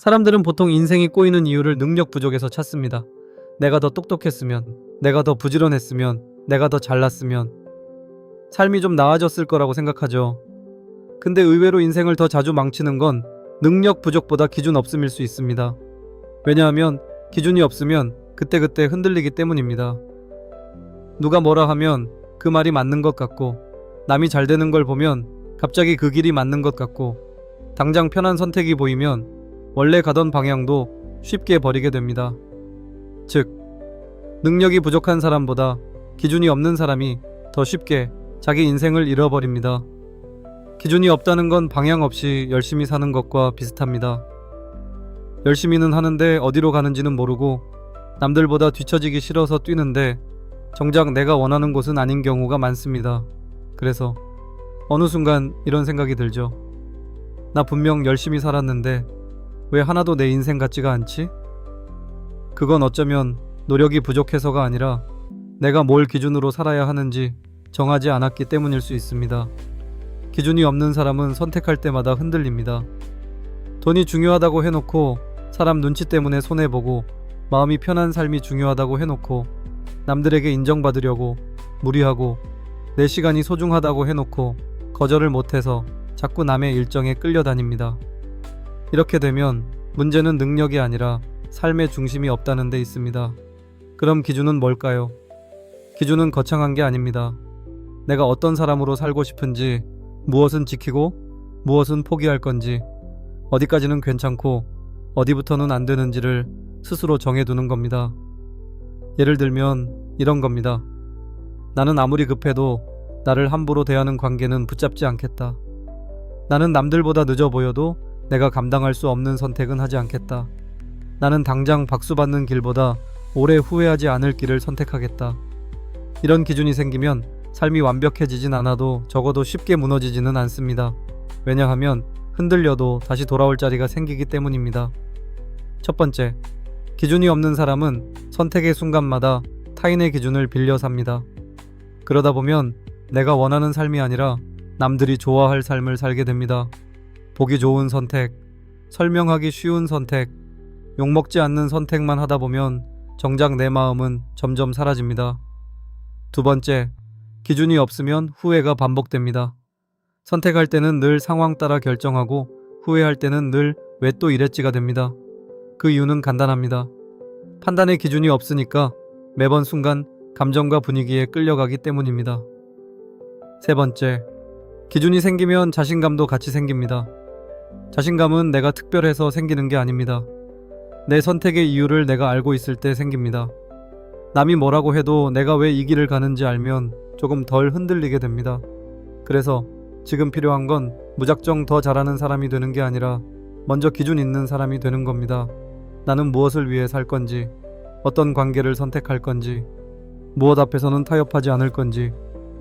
사람들은 보통 인생이 꼬이는 이유를 능력 부족에서 찾습니다. 내가 더 똑똑했으면, 내가 더 부지런했으면, 내가 더 잘났으면 삶이 좀 나아졌을 거라고 생각하죠. 근데 의외로 인생을 더 자주 망치는 건 능력 부족보다 기준 없음일 수 있습니다. 왜냐하면 기준이 없으면 그때그때 흔들리기 때문입니다. 누가 뭐라 하면 그 말이 맞는 것 같고, 남이 잘 되는 걸 보면 갑자기 그 길이 맞는 것 같고, 당장 편한 선택이 보이면 원래 가던 방향도 쉽게 버리게 됩니다. 즉, 능력이 부족한 사람보다 기준이 없는 사람이 더 쉽게 자기 인생을 잃어버립니다. 기준이 없다는 건 방향 없이 열심히 사는 것과 비슷합니다. 열심히는 하는데 어디로 가는지는 모르고 남들보다 뒤처지기 싫어서 뛰는데 정작 내가 원하는 곳은 아닌 경우가 많습니다. 그래서 어느 순간 이런 생각이 들죠. 나 분명 열심히 살았는데 왜 하나도 내 인생 같지가 않지? 그건 어쩌면 노력이 부족해서가 아니라 내가 뭘 기준으로 살아야 하는지 정하지 않았기 때문일 수 있습니다. 기준이 없는 사람은 선택할 때마다 흔들립니다. 돈이 중요하다고 해놓고 사람 눈치 때문에 손해보고, 마음이 편한 삶이 중요하다고 해놓고 남들에게 인정받으려고 무리하고, 내 시간이 소중하다고 해놓고 거절을 못해서 자꾸 남의 일정에 끌려다닙니다. 이렇게 되면 문제는 능력이 아니라 삶의 중심이 없다는 데 있습니다. 그럼 기준은 뭘까요? 기준은 거창한 게 아닙니다. 내가 어떤 사람으로 살고 싶은지, 무엇은 지키고 무엇은 포기할 건지, 어디까지는 괜찮고 어디부터는 안 되는지를 스스로 정해두는 겁니다. 예를 들면 이런 겁니다. 나는 아무리 급해도 나를 함부로 대하는 관계는 붙잡지 않겠다. 나는 남들보다 늦어 보여도 내가 감당할 수 없는 선택은 하지 않겠다. 나는 당장 박수 받는 길보다 오래 후회하지 않을 길을 선택하겠다. 이런 기준이 생기면 삶이 완벽해지진 않아도 적어도 쉽게 무너지지는 않습니다. 왜냐하면 흔들려도 다시 돌아올 자리가 생기기 때문입니다. 첫 번째, 기준이 없는 사람은 선택의 순간마다 타인의 기준을 빌려 삽니다. 그러다 보면 내가 원하는 삶이 아니라 남들이 좋아할 삶을 살게 됩니다. 보기 좋은 선택, 설명하기 쉬운 선택, 욕먹지 않는 선택만 하다 보면 정작 내 마음은 점점 사라집니다. 두 번째, 기준이 없으면 후회가 반복됩니다. 선택할 때는 늘 상황 따라 결정하고, 후회할 때는 늘 왜 또 이랬지가 됩니다. 그 이유는 간단합니다. 판단의 기준이 없으니까 매번 순간 감정과 분위기에 끌려가기 때문입니다. 세 번째, 기준이 생기면 자신감도 같이 생깁니다. 자신감은 내가 특별해서 생기는 게 아닙니다. 내 선택의 이유를 내가 알고 있을 때 생깁니다. 남이 뭐라고 해도 내가 왜 이 길을 가는지 알면 조금 덜 흔들리게 됩니다. 그래서 지금 필요한 건 무작정 더 잘하는 사람이 되는 게 아니라 먼저 기준 있는 사람이 되는 겁니다. 나는 무엇을 위해 살 건지, 어떤 관계를 선택할 건지, 무엇 앞에서는 타협하지 않을 건지,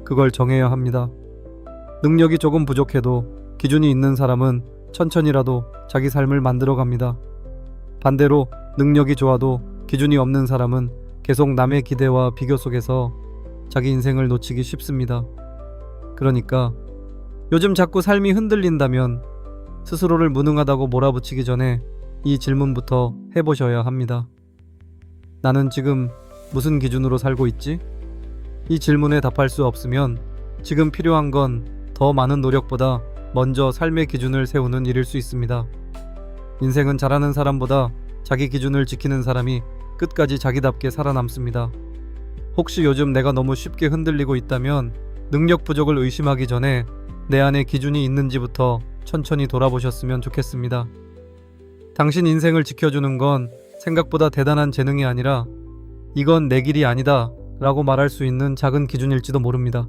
그걸 정해야 합니다. 능력이 조금 부족해도 기준이 있는 사람은 천천히라도 자기 삶을 만들어갑니다. 반대로 능력이 좋아도 기준이 없는 사람은 계속 남의 기대와 비교 속에서 자기 인생을 놓치기 쉽습니다. 그러니까 요즘 자꾸 삶이 흔들린다면 스스로를 무능하다고 몰아붙이기 전에 이 질문부터 해보셔야 합니다. 나는 지금 무슨 기준으로 살고 있지? 이 질문에 답할 수 없으면 지금 필요한 건 더 많은 노력보다 먼저 삶의 기준을 세우는 일일 수 있습니다. 인생은 잘하는 사람보다 자기 기준을 지키는 사람이 끝까지 자기답게 살아남습니다. 혹시 요즘 내가 너무 쉽게 흔들리고 있다면 능력 부족을 의심하기 전에 내 안에 기준이 있는지부터 천천히 돌아보셨으면 좋겠습니다. 당신 인생을 지켜주는 건 생각보다 대단한 재능이 아니라 이건 내 길이 아니다 라고 말할 수 있는 작은 기준일지도 모릅니다.